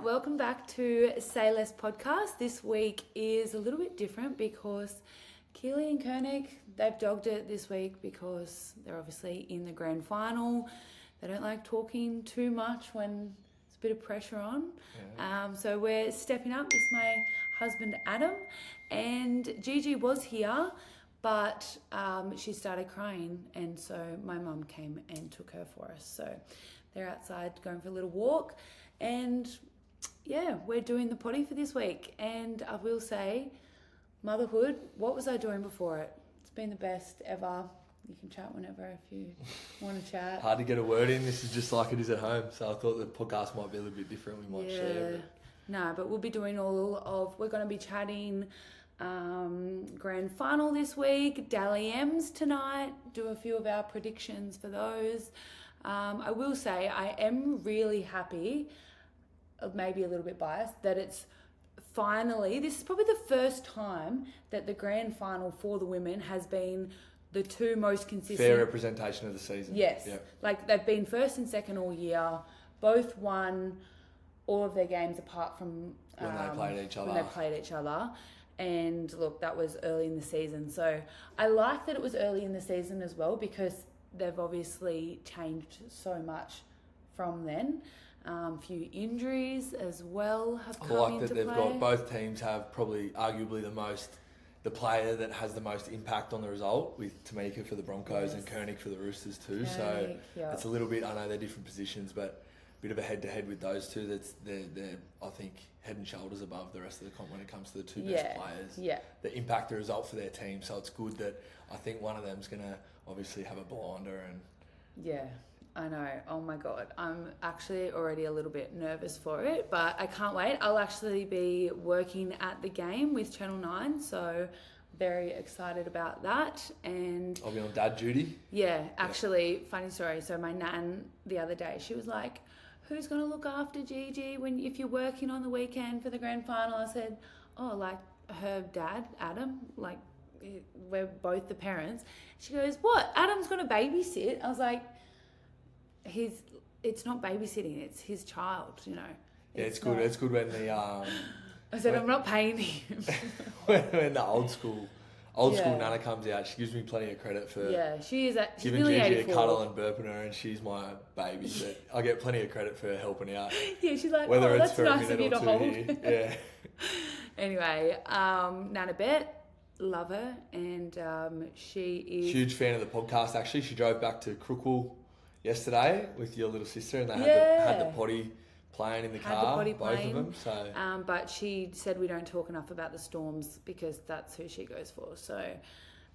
Welcome back to Say Less podcast. This week is a little bit different because Keely and Koenig, they've dogged it this week because they're obviously in the grand final. They don't like talking too much when there's a bit of pressure on. Yeah. So we're stepping up. This is my husband Adam, and Gigi was here, but she started crying, and so my mum came and took her for us. So they're outside going for a little walk, and yeah, we're doing the potty for this week. And I will say, motherhood, what was I doing before it? It's been the best ever. You can chat whenever if you want to chat. Hard to get a word in. This is just like it is at home. So I thought the podcast might be a little bit different. We might share. But... No, but we'll be doing we're going to be chatting grand final this week, Dally M's tonight, do a few of our predictions for those. I will say I am really happy, maybe a little bit biased, that it's finally, this is probably the first time that the grand final for the women has been the two most consistent. Fair representation of the season. Yes. Yep. Like they've been first and second all year, both won all of their games apart from when they played each other. And look, that was early in the season. So I like that it was early in the season as well because they've obviously changed so much from then. Few injuries as well have come into play. I like that they've got, both teams have probably arguably the player that has the most impact on the result, with Tamika for the Broncos and Koenig for the Roosters too. It's a little bit, I know they're different positions, but a bit of a head-to-head with those two. They're I think, head and shoulders above the rest of the comp when it comes to the two best players that impact the result for their team. So it's good that I think one of them's going to obviously have a blinder. Yeah, I know. Oh my God. I'm actually already a little bit nervous for it, but I can't wait. I'll actually be working at the game with Channel 9, so very excited about that. And I'll be on dad duty. Yeah, actually, funny story. So my nan the other day, she was like, who's going to look after Gigi if you're working on the weekend for the grand final? I said, like her dad, Adam, like we're both the parents. She goes, what? Adam's going to babysit? I was like, it's not babysitting, it's his child, you know. Yeah, it's good. It's good when the I said, I'm not paying him. when the old school Nana comes out, she gives me plenty of credit for she's giving nearly Gigi 84. a cuddle and burping her, and she's my baby. But I get plenty of credit for helping out. Yeah, she's like, whether it's that's for nice a minute of you or to two hold. here. Yeah. Anyway, Nana Bet, love her, and she is huge fan of the podcast. Actually, she drove back to Crookwell yesterday with your little sister, and they had the potty playing in the car, both of them. So, but she said we don't talk enough about the Storms because that's who she goes for. So,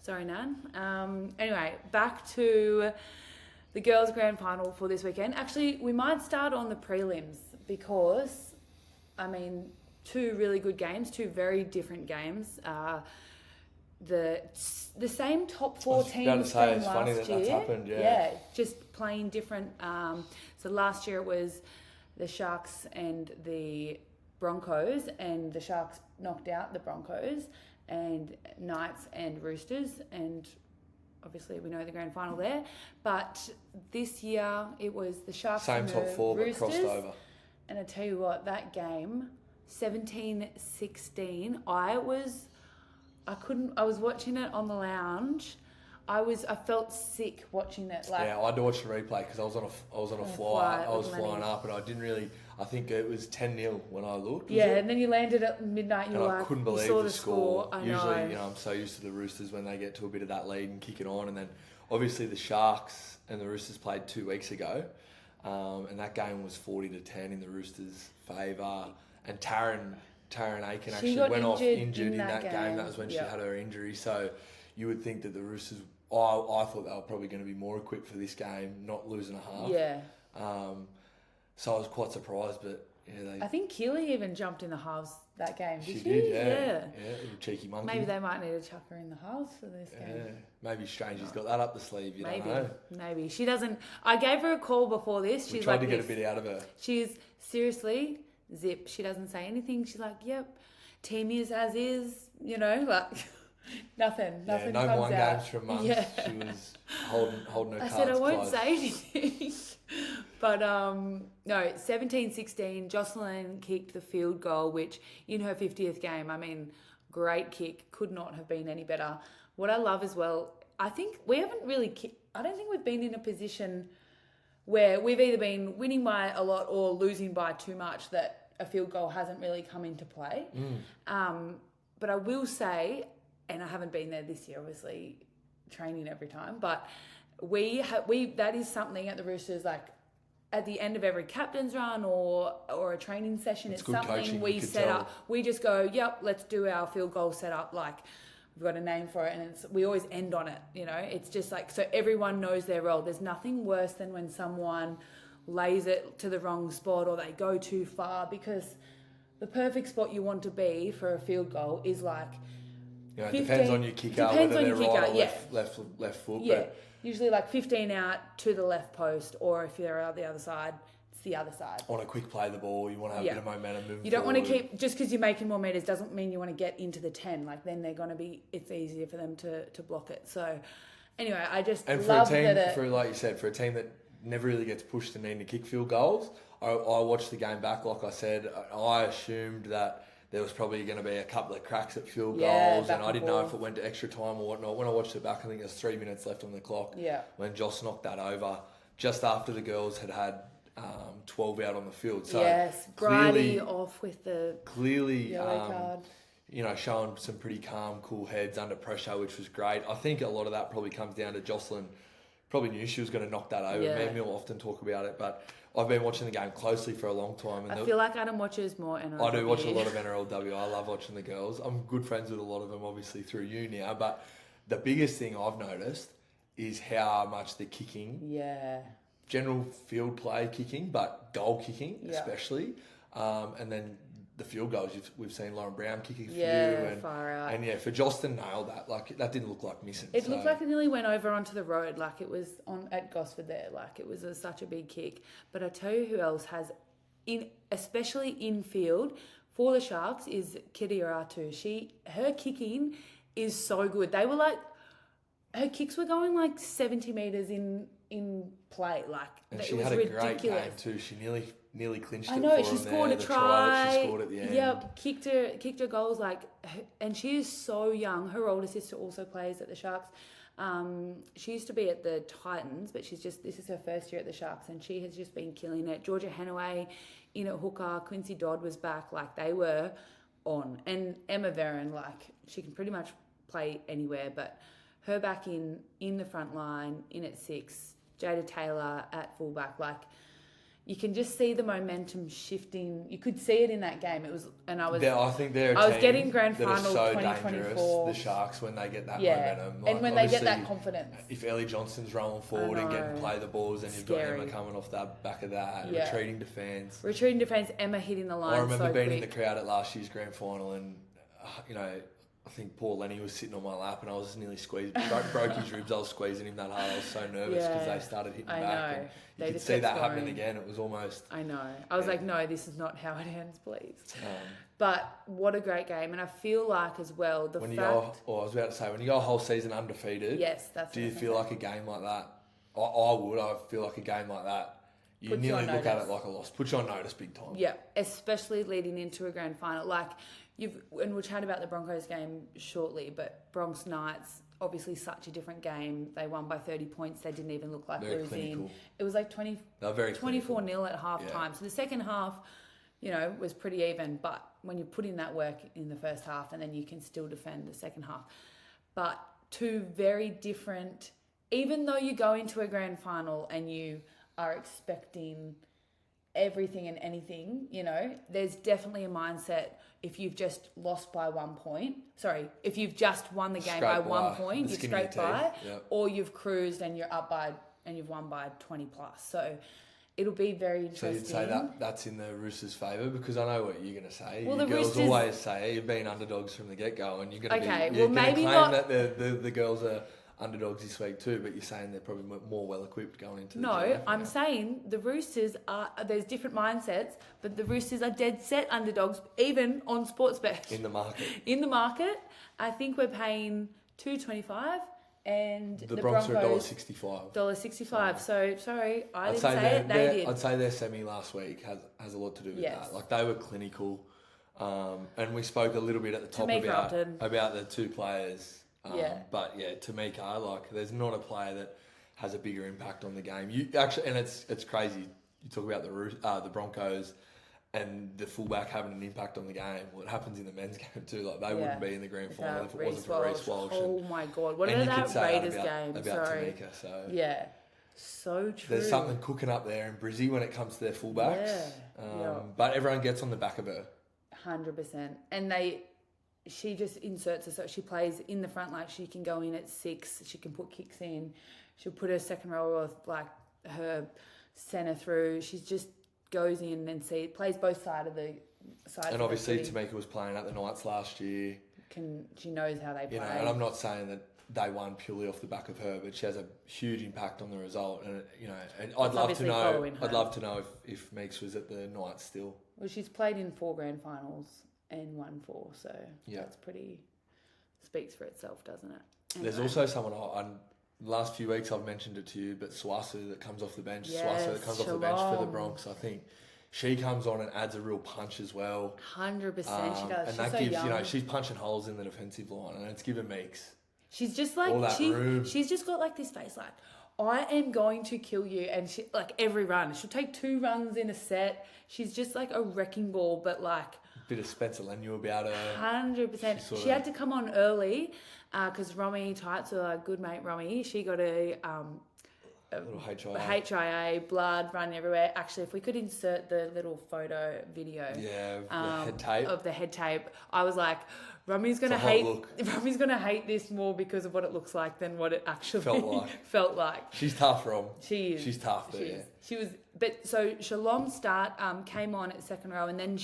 sorry, Nan. Anyway, back to the girls' grand final for this weekend. Actually, we might start on the prelims because, I mean, two really good games, two very different games. The same top four teams from it's last funny year. That's happened, yeah, just playing different. So last year it was the Sharks and the Broncos, and the Sharks knocked out the Broncos, and Knights and Roosters, and obviously we know the grand final there. But this year it was the Sharks same and the top four, Roosters, but crossed over. And I tell you what, that game, 17-16, I was watching it on the lounge. I felt sick watching it. I had to watch the replay because I was on a flight. I was flying up, and I didn't really. I think it was 10-0 when I looked. And then you landed at midnight. I couldn't believe the score. I Usually, know. I'm so used to the Roosters when they get to a bit of that lead and kick it on, and then obviously the Sharks and the Roosters played 2 weeks ago, and that game was 40-10 in the Roosters' favour. And Taryn Aiken actually went off injured in that game. That was when she had her injury. So you would think that the Roosters, I thought they were probably going to be more equipped for this game, not losing a half. Yeah. So I was quite surprised, but I think Keely even jumped in the halves that game. Did she? Did, yeah. Little cheeky monkey. Maybe they might need to chuck her in the halves for this game. Yeah. Maybe Stranger's got that up the sleeve. You don't know. Maybe. She doesn't. I gave her a call before this. We tried to get a bit out of her. She's seriously zip. She doesn't say anything. She's like, yep, team is as is, like nothing no comes mind out. games from months. She was holding her I cards said I won't close. say anything. But no, 17-16, Jocelyn kicked the field goal, which in her 50th game, I mean, great kick, could not have been any better. What I love as well, I think we haven't really I don't think we've been in a position where we've either been winning by a lot or losing by too much that a field goal hasn't really come into play. But I will say, and I haven't been there this year, obviously, training every time, but that is something at the Roosters, like at the end of every captain's run or a training session, it's something coaching, we set up. We just go, yep, let's do our field goal setup. Like, we've got a name for it, and we always end on it. You know, it's just like, so everyone knows their role. There's nothing worse than when someone lays it to the wrong spot or they go too far, because the perfect spot you want to be for a field goal is like, it depends on your kick out, whether they're right or left foot. Yeah, but usually like 15 out to the left post, or if they're out the other side, it's the other side. On a quick play the ball, you want to have a bit of momentum moving You don't forward. want to keep, just because you're making more metres doesn't mean you want to get into the 10. Like, then they're going to be, it's easier for them to block it. So anyway, I just love that. And like you said, for a team that never really gets pushed to need to kick field goals, I watched the game back, like I said, I assumed that there was probably going to be a couple of cracks at field goals, and I didn't know if it went to extra time or whatnot. When I watched it back, I think there was 3 minutes left on the clock when Joss knocked that over, just after the girls had 12 out on the field. So yes, Brady off with the yellow card. You know, showing some pretty calm, cool heads under pressure, which was great. I think a lot of that probably comes down to Jocelyn. Probably knew she was going to knock that over. Me and Millie often talk about it, but I've been watching the game closely for a long time. And I feel like Adam watches more NRLW. I do watch a lot of NRLW. I love watching the girls. I'm good friends with a lot of them, obviously, through you now. But the biggest thing I've noticed is how much the kicking, general field play kicking, but goal kicking especially, and then the field goals, we've seen Lauren Brown kicking a few. And, far out. And for Joss to nail that, like, that didn't look like missing. It looked like it nearly went over onto the road, like it was at Gosford there. Like, it was such a big kick. But I tell you who else has, especially in field, for the Sharks, is Kitty Aratu. Her kicking is so good. They were like, her kicks were going like 70 metres in play. Like, and it she was had a ridiculous. great game too. She nearly clinched it. I know, for she them scored there. a try. That she scored at the end. Yep, kicked her goals, like, and she is so young. Her older sister also plays at the Sharks. She used to be at the Titans, but this is her first year at the Sharks, and she has just been killing it. Georgia Hennaway in at hooker, Quincy Dodd was back, like, they were on. And Emma Veron, like, she can pretty much play anywhere, but her back in the front line, in at 6, Jada Taylor at fullback, like, you can just see the momentum shifting. You could see it in that game. It was, and I was getting grand final so 2024. The Sharks, when they get that momentum, like, and when they get that confidence. If Ellie Johnson's rolling forward and getting play the balls, and you've got Emma coming off the back of that, retreating defence, Emma hitting the line. I remember being in the crowd at last year's grand final, and I think poor Lenny was sitting on my lap, and I was nearly squeezed. Broke his ribs. I was squeezing him that hard. I was so nervous because they started hitting back. And you could see that happening again. It was almost. I know. I was like, no, this is not how it ends, please. But what a great game, and I feel like as well I was about to say, when you go a whole season undefeated, do you feel like a game like that? I would. I feel like a game like that. You nearly look at it like a loss. Put you on notice big time. Yeah, especially leading into a grand final. Like, and we'll chat about the Broncos game shortly, but Bronx Knights, obviously such a different game. They won by 30 points. They didn't even look like losing. Clinical. It was like 24-0 at half time. So the second half, was pretty even. But when you put in that work in the first half, and then you can still defend the second half. But two very different, even though you go into a grand final and you are expecting everything and anything, there's definitely a mindset if you've just lost by 1 point. Sorry, if you've just won the game by 1 point, you've scraped by, or you've cruised and you're up by, and you've won by 20 plus. So it'll be very interesting. So you'd say that's in the Roosters' favour, because I know what you're going to say. Well, the girls always say you've been underdogs from the get-go, and you're going to claim that the girls are underdogs this week too, but you're saying they're probably more well equipped going into the No, I'm saying the Roosters there's different mindsets, but the Roosters are dead set underdogs, even on Sportsbet. In the market. In the market, I think we're paying $2.25 and The Bronx are $1.65. $1.65. So sorry, I didn't say it. They did. I'd say their semi last week has a lot to do with that. Like they were clinical, and we spoke a little bit at the top about the two players. But yeah, Tamika, like there's not a player that has a bigger impact on the game. You actually, and it's crazy. You talk about the Broncos and the fullback having an impact on the game. Well, it happens in the men's game too. Like they wouldn't be in the grand final if it wasn't for Reece Walsh. Oh my God, what about that Raiders game? About Tamika, so yeah, so true. There's something cooking up there in Brizzy when it comes to their fullbacks. But everyone gets on the back of her. 100%, and she just inserts herself. She plays in the front, like she can go in at 6. She can put kicks in. She'll put her second row of like her centre through. She just goes in and plays both sides of the side. And obviously Tamika was playing at the Knights last year. She knows how they play. And I'm not saying that they won purely off the back of her, but she has a huge impact on the result. And and I'd love to know if Meeks was at the Knights still. Well, she's played in 4 grand finals and won 4, so that's speaks for itself, doesn't it? Anyway. There's also someone the last few weeks I've mentioned it to you, but Swasu that comes off the bench. Swasu that comes off the bench for the Bronx. I think she comes on and adds a real punch as well. 100%, she does. And that gives she's punching holes in the defensive line, and it's given Meeks. She's just like she's just got like this face like, I am going to kill you, and she like every run. She'll take 2 runs in a set. She's just like a wrecking ball, but like bit of Spencer Lenu about her. 100%. She had to come on early because Romy Tights, our good mate Romy, she got a little HIA, blood running everywhere. Actually, if we could insert the little video of the head tape, I was like, Romy's gonna hate this more because of what it looks like than what it actually felt like. She's tough, Rom. She is. She's tough, She was, but so Shalom came on at second row, and then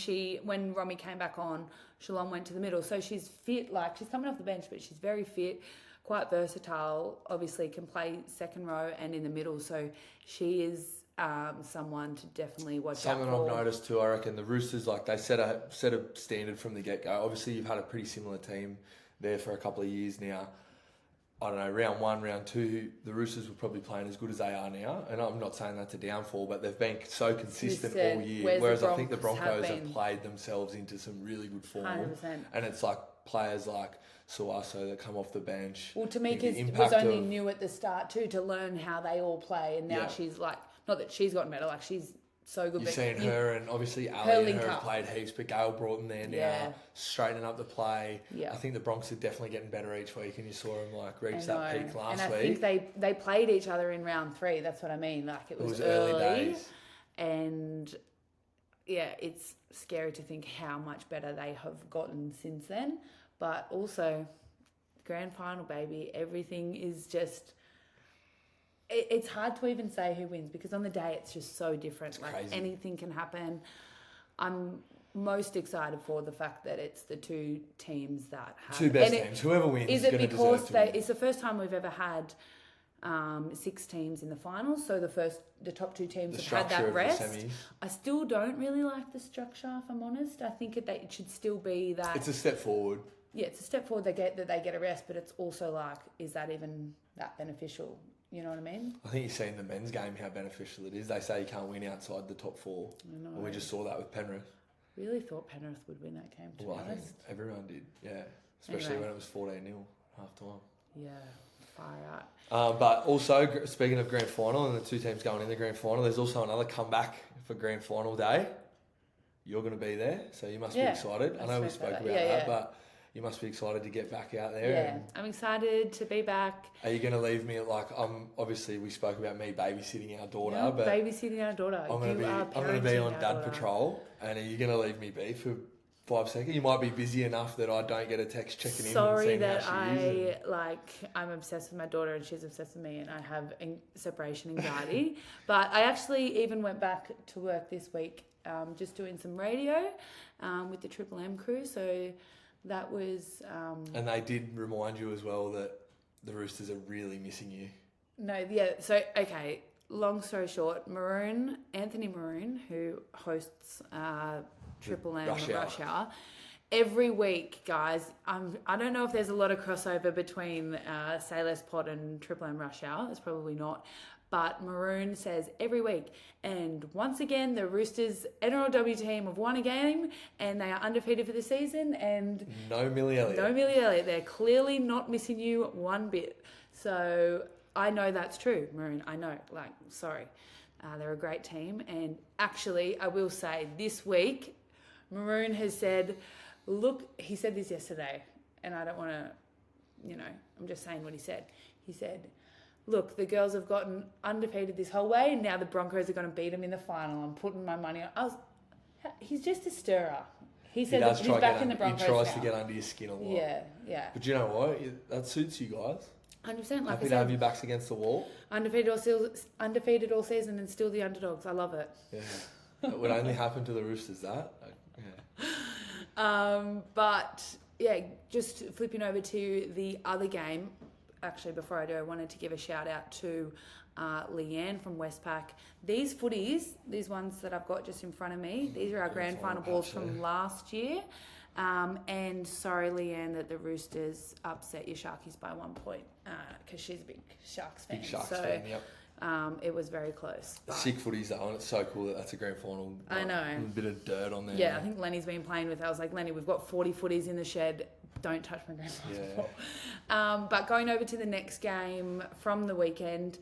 when Romy came back on, Shalom went to the middle. So she's fit, like she's coming off the bench, but she's very fit, quite versatile. Obviously, can play second row and in the middle. So she is someone to definitely watch out for. Something I've noticed too, I reckon the Roosters, like they set a standard from the get-go. Obviously, you've had a pretty similar team there for a couple of years now. I don't know, round 1, round 2, the Roosters were probably playing as good as they are now. And I'm not saying that's a downfall, but they've been so consistent all year. Whereas I think the Broncos have played themselves into some really good form. 100%. And it's like players like Suaso that come off the bench. Well, Tamika was only new at the start too, to learn how they all play. And now she's like, not that she's gotten better, like she's so good. You've seen her, and obviously Ali and her have played heaps, but Gail brought them there now, straightening up the play. Yeah. I think the Bronx are definitely getting better each week, and you saw them like reach that peak last week. And I think they played each other in round 3. That's what I mean. Like it was early days, and it's scary to think how much better they have gotten since then. But also, grand final, baby. Everything is just. It's hard to even say who wins because on the day it's just so different. It's like crazy. Anything can happen. I'm most excited for the fact that it's the 2 teams that have 2 best teams. Whoever wins is going to deserve to win. It's the first time we've ever had 6 teams in the finals. So the top 2 teams have had that rest. I still don't really like the structure, if I'm honest. I think it should still be that. It's a step forward. Yeah, it's a step forward. They get a rest, but it's also like, is that even that beneficial? You know what I mean? I think you see in the men's game how beneficial it is. They say you can't win outside the top 4. I know. And we just saw that with Penrith. Really thought Penrith would win that game, to be honest. I think everyone did, yeah. Especially when it was 14-0 half time. Yeah, far out. But also, speaking of grand final and the 2 teams going in the grand final, there's also another comeback for grand final day. You're going to be there, so you must be excited. I know we spoke about that, but you must be excited to get back out there. Yeah, I'm excited to be back. Are you going to leave me at obviously we spoke about me babysitting our daughter, but babysitting our daughter. I'm going to be on dad patrol, and are you going to leave me be for 5 seconds? You might be busy enough that I don't get a text checking in. Sorry that I'm obsessed with my daughter and she's obsessed with me, and I have separation anxiety. But I actually even went back to work this week, just doing some radio with the Triple M crew. So. That was... and they did remind you as well that the Roosters are really missing you. No, yeah. So, okay, long story short, Anthony Maroon, who hosts Triple M Rush Hour, every week, guys, I don't know if there's a lot of crossover between Say Less Pod and Triple M Rush Hour. It's probably not. But Maroon says every week. And once again, the Roosters NRLW team have won a game and they are undefeated for the season. And no Millie Elliott. No Millie Elliott. They're clearly not missing you one bit. So I know that's true, Maroon. I know. Sorry. They're a great team. And actually, I will say this week, Maroon has said, look, he said this yesterday, and I don't want to, I'm just saying what he said. He said, look, the girls have gotten undefeated this whole way, and now the Broncos are going to beat them in the final. I'm putting my money on. He's just a stirrer. He said that he's back in the Broncos. He tries to get under your skin a lot. Yeah. But you know what? That suits you guys. 100%. Happy to have your backs against the wall. Undefeated all season and still the underdogs. I love it. Yeah. It would only happen to the Roosters, that. Yeah. But, yeah, just flipping over to the other game. Actually, before I do, I wanted to give a shout out to Leanne from Westpac. These footies, these ones that I've got just in front of me, these are our grand final balls from last year. And sorry, Leanne, that the Roosters upset your Sharkies by 1 point because she's a big Sharks fan. Big Sharks fan, yep. It was very close. Sick footies though, and it's so cool that that's a grand final. I know. A bit of dirt on there. Yeah, I think Lenny's been playing with it. I was like, Lenny, we've got 40 footies in the shed. Don't touch my grand final ball. But going over to the next game from the weekend,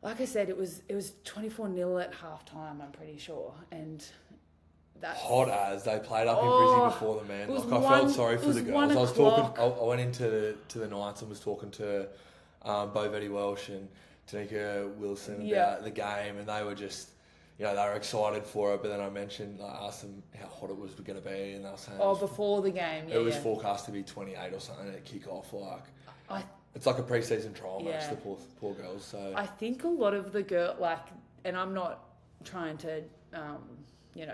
like I said, it was 24-0 at halftime, I'm pretty sure. And that's hot as they played up in Brizzy before the man. I felt sorry for the girls. I went into the nights and was talking to Bo Vetti Welsh and Tanika Wilson about the game, and they were just, they were excited for it. But then I asked them how hot it was going to be, and they were saying before the game, it was forecast to be 28 or something at kick off. It's like a pre-season trial match. The poor girls. So I think a lot of the girl and I'm not trying to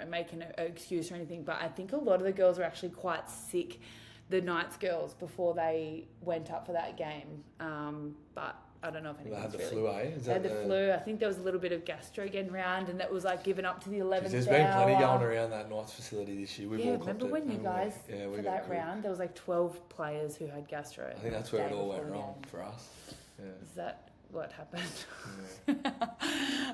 make an excuse or anything, but I think a lot of the girls were actually quite sick, the Knights girls, before they went up for that game. But I don't know if anyone's they had the flu, eh? They had the flu. I think there was a little bit of gastro getting around, and that was given up to the 11th hour. There's been plenty going around that Knights facility this year. We've all remember when you guys, for that round, there was 12 players who had gastro. I think that's where it all went wrong for us. Yeah. Is that what happened?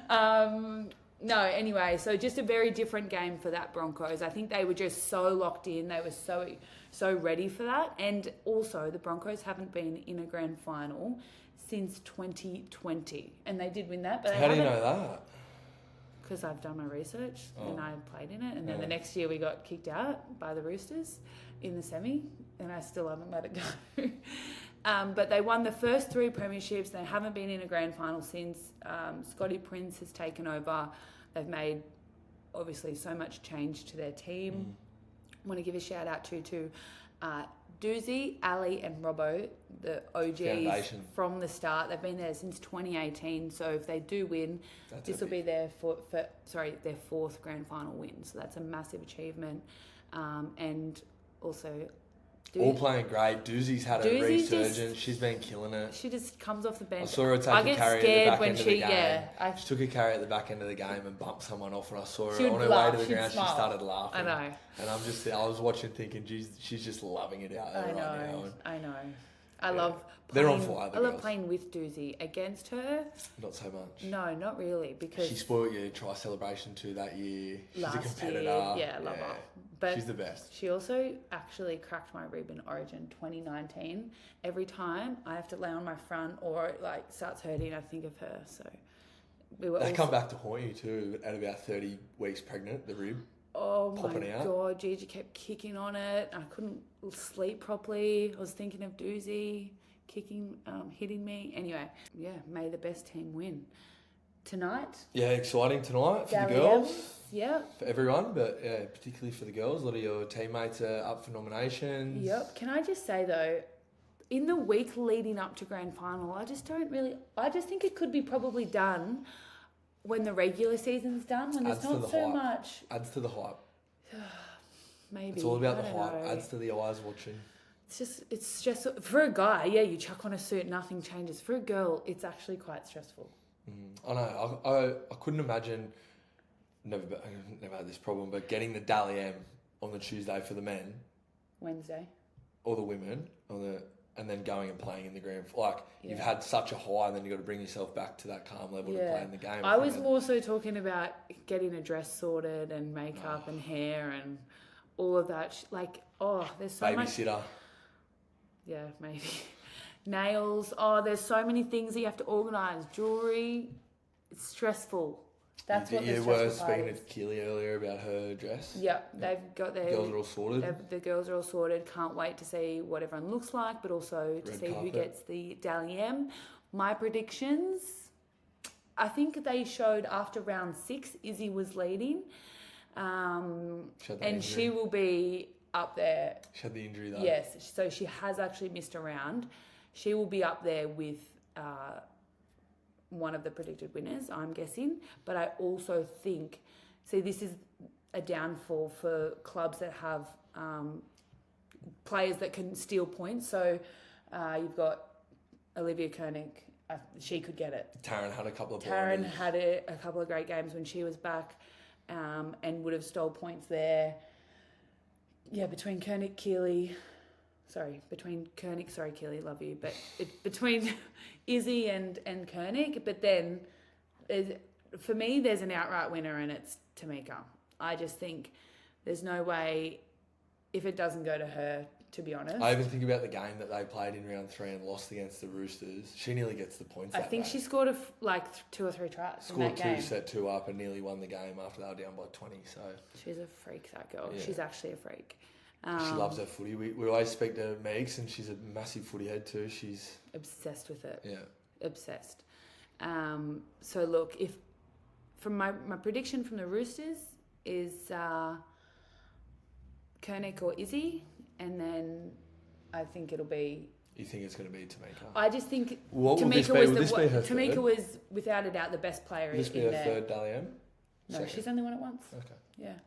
Yeah. No, anyway, so just a very different game for that Broncos. I think they were just so locked in. They were so ready for that. And also, the Broncos haven't been in a grand final since 2020. And they did win that. But how do you know that? Because I've done my research and I played in it. And then the next year we got kicked out by the Roosters in the semi. And I still haven't let it go. But they won the first 3 premierships. They haven't been in a grand final since. Scotty Prince has taken over. They've made, obviously, so much change to their team. I want to give a shout out to Doozy, Ali and Robbo, the OGs Foundation. From the start. They've been there since 2018. So if they do win, this will be their fourth grand final win. So that's a massive achievement. And also... all playing great. Doozy's had a resurgence. She's been killing it. She just comes off the bench. I saw her take a carry at the back end of the game. She took a carry at the back end of the game and bumped someone off, and I saw her on her way to the ground. She started laughing. I know. And I was watching thinking, geez, she's just loving it out there now. I know. I love they're on fire. I love playing with Doozy. Against her, not so much. No, not really, because she spoiled your try celebration too that year. She's a competitor. Yeah, I love her. But she's the best. She also actually cracked my rib in Origin 2019. Every time I have to lay on my front or it starts hurting, I think of her. So they come back to haunt you too. At about 30 weeks pregnant, the rib. Oh my God, Gigi kept kicking on it. I couldn't sleep properly. I was thinking of Doozy hitting me. Anyway, may the best team win. Tonight? Yeah, exciting tonight for the girls. Yeah. For everyone, but particularly for the girls. A lot of your teammates are up for nominations. Yep. Can I just say though, in the week leading up to grand final, I just think it could be probably done when the regular season's done, when there's not so much. Adds to the hype. Maybe. It's all about the hype. Adds to the eyes watching. It's just for a guy, you chuck on a suit, nothing changes. For a girl, it's actually quite stressful. I know. I couldn't imagine. Never had this problem, but getting the Dally M on the Tuesday for the men Wednesday. All the women and then going and playing in the grand. Like you've had such a high, and then you got to bring yourself back to that calm level to play in the game. I was more so talking about getting a dress sorted and makeup and hair and all of that. There's so much. Babysitter. Yeah, maybe. Nails. There's so many things that you have to organise. Jewellery. It's stressful. That's what the stressful part is. You were speaking to Keely earlier about her dress. Yep, they've got their... Girls are all sorted. The girls are all sorted. Can't wait to see what everyone looks like, but also to see who gets the Dally M. My predictions, I think they showed after round 6, Izzy was leading. And she will be up there. She had the injury though. Yes, so she has actually missed a round. She will be up there with... one of the predicted winners, I'm guessing. But I also think, this is a downfall for clubs that have players that can steal points. So you've got Olivia Koenig, she could get it. Taryn had a couple of had a couple of great games when she was back and would have stole points there. Yeah, between Koenig, Keely... between Koenig, Keely, love you, but between Izzy and Koenig, but then for me, there's an outright winner and it's Tamika. I just think there's no way if it doesn't go to her, to be honest. I even think about the game that they played in round 3 and lost against the Roosters. She nearly gets the points. I think she scored 2 or 3 tries. Scored in that game. 2, set 2 up, and nearly won the game after they were down by 20. So she's a freak, that girl. Yeah. She's actually a freak. She loves her footy. We always speak to Megs, and she's a massive footy head too. She's obsessed with it. Yeah, obsessed. So look, if from my prediction from the Roosters is Koenig or Izzy, and then I think it'll be. You think it's going to be Tamika? I just think Tamika was without a doubt the best player in there. Will this be her third Dally M? No, she's only won it once. Okay. Yeah,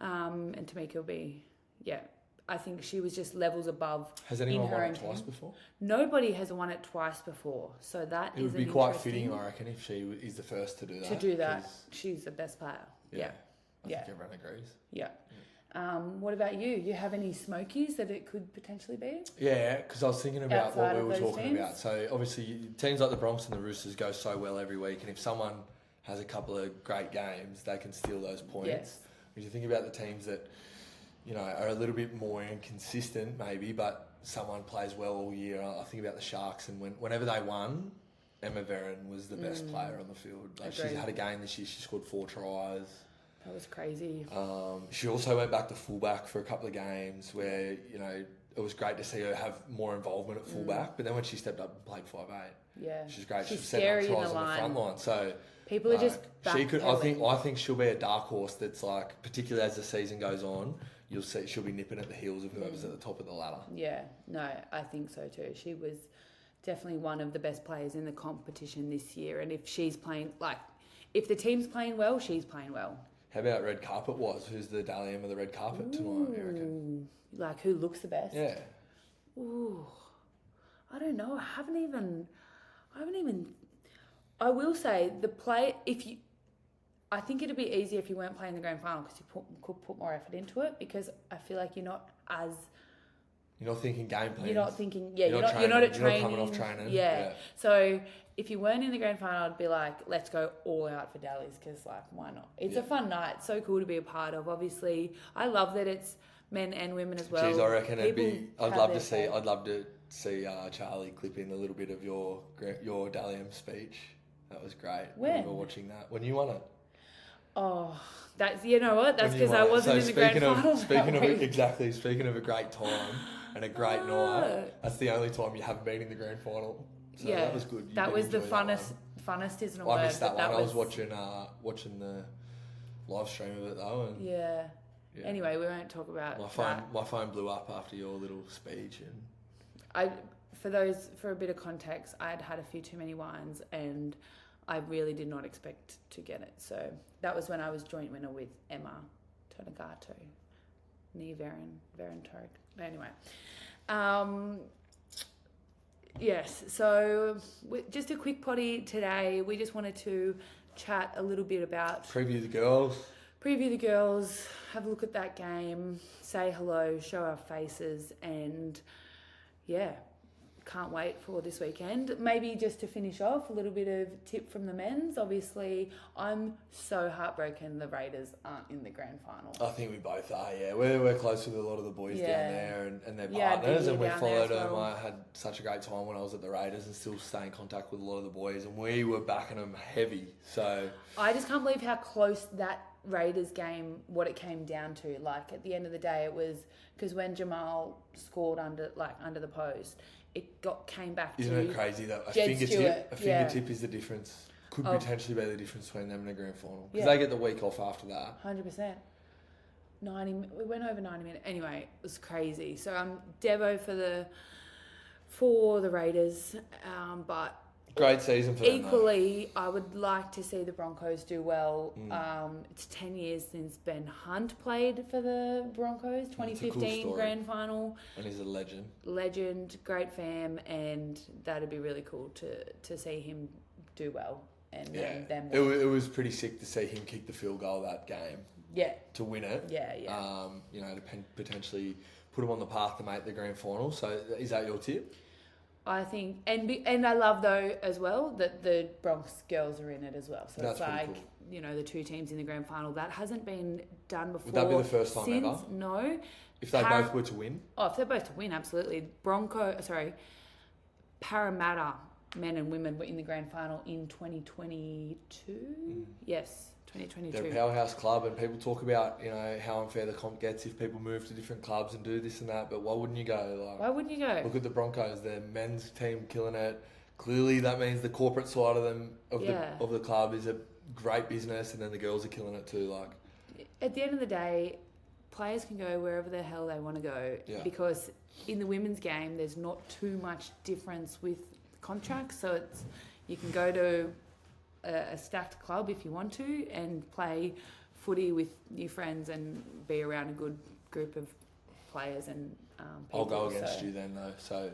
and Tamika will be. Yeah, I think she was just levels above. Has anyone won it twice before? Nobody has won it twice before, so that it would be quite fitting, I reckon, if she is the first to do that. She's the best player. Yeah. I think everyone agrees. Yeah. What about you? You have any smokies that it could potentially be? Yeah, because I was thinking about what we were talking about. So obviously, teams like the Bronx and the Roosters go so well every week, and if someone has a couple of great games, they can steal those points. Yes. When you think about the teams that are a little bit more inconsistent maybe, but someone plays well all year. I think about the Sharks, and whenever they won, Emma Verren was the best player on the field. She's had a game this year, she scored 4 tries. That was crazy. She also went back to fullback for a couple of games where, it was great to see her have more involvement at fullback, but then when she stepped up and played 5'8", she's great. She's setting up tries on the front line. So people are just I think she'll be a dark horse that's particularly as the season goes on, you'll see she'll be nipping at the heels of whoever's at the top of the ladder. Yeah, no, I think so too. She was definitely one of the best players in the competition this year. And if she's playing, if the team's playing well, she's playing well. How about red carpet wise? Who's the Dally M of the red carpet tonight, you reckon? Who looks the best? Yeah. Ooh, I don't know. I haven't even. I will say I think it'd be easier if you weren't playing the grand final because you could put more effort into it, because I feel like you're not thinking game plans. You're not thinking, you're not at training. You're not coming off training. Yeah. So if you weren't in the grand final, I'd be like, let's go all out for Dallies, because why not? It's a fun night. So cool to be a part of. Obviously, I love that it's men and women as well. Jeez, I reckon I'd love to see Charlie clip in a little bit of your Dally M speech. That was great. When? I remember watching that when you won it. Oh, that's That's because I wasn't in the grand final. Speaking of a great time and a great night, that's the only time you haven't been in the grand final. So that was good. That was the funnest isn't a word. I missed that one. I was watching the live stream of it though. And yeah. Anyway, we won't talk about my phone blew up after your little speech, and for a bit of context, I'd had a few too many wines and I really did not expect to get it. So that was when I was joint winner with Emma Tonagato, near Varen Torek. But anyway, yes. So just a quick potty today. We just wanted to chat a little bit about preview the girls. preview the girls, have a look at that game, say hello, show our faces, and yeah, can't wait for this weekend. Maybe just to finish off, a little bit of tip from the men's. Obviously, I'm so heartbroken the Raiders aren't in the grand final. I think we both are, yeah. We're close with a lot of the boys down there and their partners, and we followed them. I had such a great time when I was at the Raiders and still stay in contact with a lot of the boys, and we were backing them heavy. So I just can't believe how close that Raiders game, what it came down to. Like, at the end of the day, it was because when Jamal scored under the post, it came back to... Isn't it crazy that a fingertip is the difference? Could potentially be the difference between them and a grand final. Because they get the week off after that. 100%. We went over 90 minutes. Anyway, it was crazy. So I'm Devo for the Raiders, but... Great season for them. Equally, I would like to see the Broncos do well. It's 10 years since Ben Hunt played for the Broncos, 2015 cool grand final. And he's a legend. Legend, great fam, and that'd be really cool to see him do well. And then it was pretty sick to see him kick the field goal that game. Yeah. To win it. Yeah. To potentially put him on the path to make the grand final. So is that your tip? I think, and I love though as well that the Bronx girls are in it as well. So that's it's like cool. The two teams in the grand final that hasn't been done before. Would that be the first time ever? No. If they both were to win. Oh, if they're both to win, absolutely. Parramatta men and women were in the grand final in 2022. Yes. 2022. They're a powerhouse club, and people talk about how unfair the comp gets if people move to different clubs and do this and that. But why wouldn't you go? Why wouldn't you go? Look at the Broncos; their men's team killing it. Clearly, that means the corporate side of the club is a great business, and then the girls are killing it too. Like, at the end of the day, players can go wherever the hell they want to go because in the women's game, there's not too much difference with contracts. So you can go to a stacked club if you want to and play footy with new friends and be around a good group of players and people. I'll go against you then though, so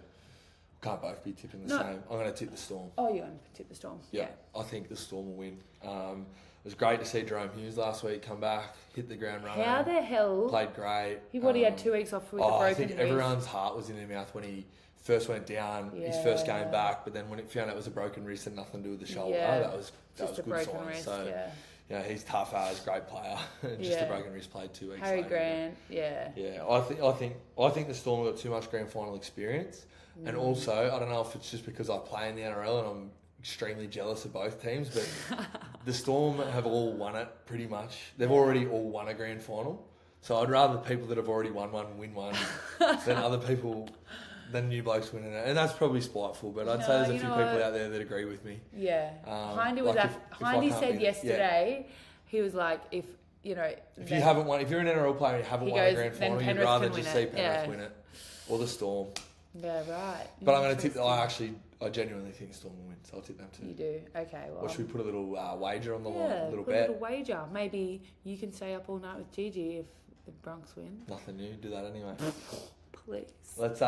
can't both be tipping the same. I'm going to tip the Storm. Oh, you're going to tip the Storm? Yeah, I think the Storm will win. It was great to see Jerome Hughes last week come back, hit the ground running. How the hell? Played great. He had 2 weeks off with a broken wrist. I think everyone's heart was in their mouth when he first went down, his first game back, but then when it found out it was a broken wrist and nothing to do with the shoulder, that was a good sign. Wrist, so he's tough as, great player. Just a broken wrist, played 2 weeks Harry later. Grant, I think the Storm got too much grand final experience, and also I don't know if it's just because I play in the NRL and I'm extremely jealous of both teams, but the Storm have all won it pretty much. They've already all won a grand final, so I'd rather people that have already won one win one than other people. Than new blokes winning it, and that's probably spiteful. But I'd say there's a few people out there that agree with me. Yeah, Hindy said yesterday, he was like, if you haven't won, if you're an NRL player and you haven't won a grand final, you'd rather just see Penrith win it or the Storm. Yeah, right. But I'm going to tip. I genuinely think Storm will win, so I'll tip them too. You do? Okay. Well, or should we put a little wager on the line? A little bet. A little wager. Maybe you can stay up all night with Gigi if the Bronx win. Nothing new. Do that anyway. Please. Let's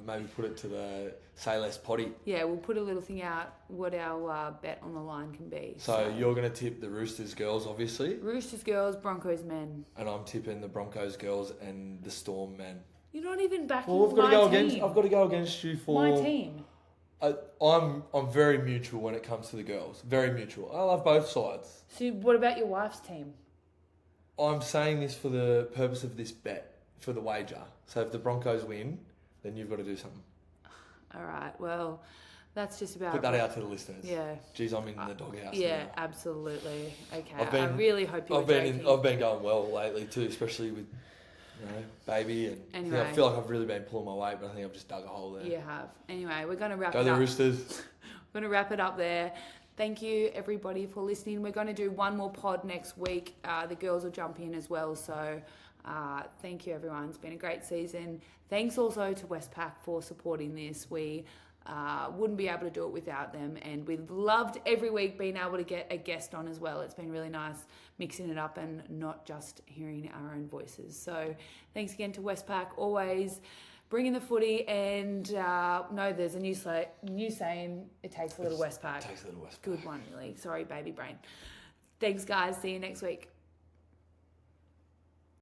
maybe put it to the Say Less potty. Yeah, we'll put a little thing out what our bet on the line can be. So you're going to tip the Roosters girls, obviously. Roosters girls, Broncos men. And I'm tipping the Broncos girls and the Storm men. You're not even backing I've got to go against you for my team. I'm very mutual when it comes to the girls. Very mutual. I love both sides. So what about your wife's team? I'm saying this for the purpose of this bet. For the wager. So if the Broncos win, then you've got to do something. All right. Well, that's just about... Put that out to the listeners. Yeah. Geez, I'm in the doghouse. Yeah, now. Absolutely. Okay. I really hope you're I've been going well lately too, especially with baby. And anyway. I feel like I've really been pulling my weight, but I think I've just dug a hole there. You have. Anyway, we're going to wrap it up. Go the Roosters. We're going to wrap it up there. Thank you, everybody, for listening. We're going to do one more pod next week. The girls will jump in as well, so... thank you, everyone. It's been a great season. Thanks also to Westpac for supporting this. We wouldn't be able to do it without them, and we loved every week being able to get a guest on as well. It's been really nice mixing it up and not just hearing our own voices. So thanks again to Westpac, always bringing the footy, and there's a new saying, it takes a little Westpac. It takes a little Westpac. Good one, Millie. Sorry, baby brain. Thanks, guys. See you next week.